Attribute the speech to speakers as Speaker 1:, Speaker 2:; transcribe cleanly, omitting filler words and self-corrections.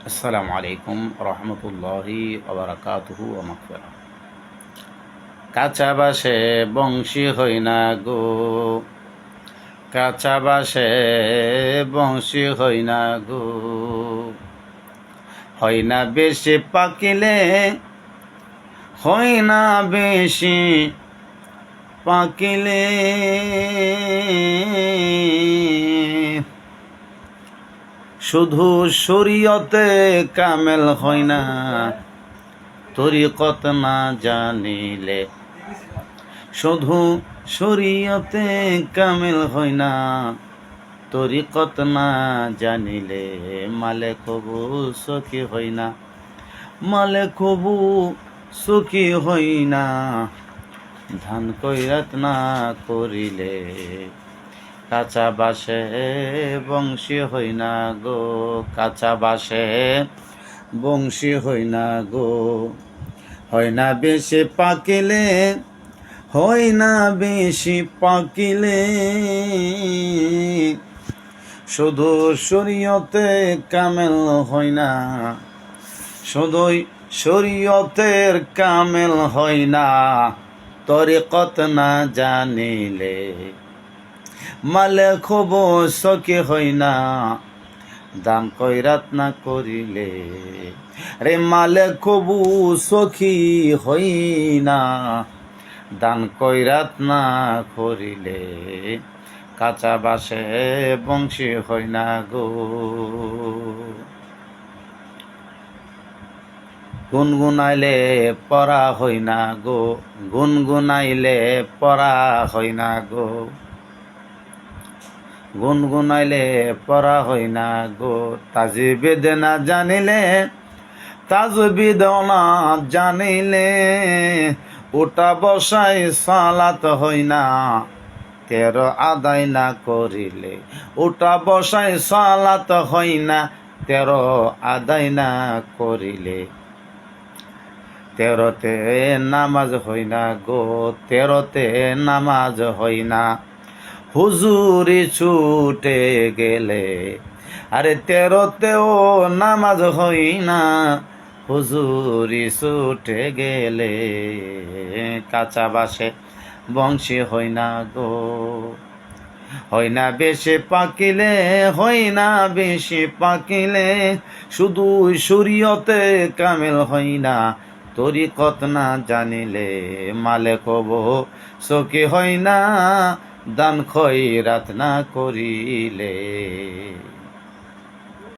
Speaker 1: আসসালামু আলাইকুম রহমতুল্লাহি ওবারাকাতুহু ওয়া মাগফিরাহ। কাঁচা বাসে বংশী হই না গো, কাঁচা বাসে বংশী হই না গো, হয় না বেশি পাকিলে, হয় না বেশি পাকিলে, শুধু শরীয়তে কামেল হয় না, তরিকত না জানিলে। শুধু শরীয়তে কামেল হয় না, তরিকত না জানিলে। মালে কবু সখী হই না, মালে কবু সুখী হই না, ধান কইরাত না করিলে। কাঁচা বাসে বংশী হই না গো, কাঁচা বাসে বংশী হই না গো, হয় না বেশি পাকিলে, হয় না বেশি পাকিলে, শুধু শরীয়তে কামেল হয় না, শুধুই শরীয়তের কামেল হয় না, তরিকত না জানিলে। মালে খুব সখী হই না, দান কইরাত না করিলে। রে মালে কবু সখী হই না, দান কইরাত না করিলে। কাঁচা বাসে বংশী হই না গো। গুনগুনাইলে পড়া হই না গো, গুনগুনাইলে পড়া হই না গো, গুনগুনাইলে পড়া হই না গো। তাজবিদ না জানিলে, তাজবিদ না জানিলে, উঠা বসাই সালাত হই না, তেরো আদায় না করিলে। উঠা বসাই সালাত হই না, তেরো আদায় না করিলে। তেরোতে নামাজ হই না গো, তেরোতে নামাজ হই না, হুজুরি ছুটে গেলে। আরে তেরোতেও নামাজ হই না, হুজুরি ছুটে গেলে। কাঁচা বাসে বংশী হই না গো, হয় না বেশি পাকিলে, হয় না বেশি পাকিলে, শুধু শরীয়তে কামেল হই না, তরিকত না জানিলে। মালে কবু সখী হই না, দান খয়রাত না করিলে।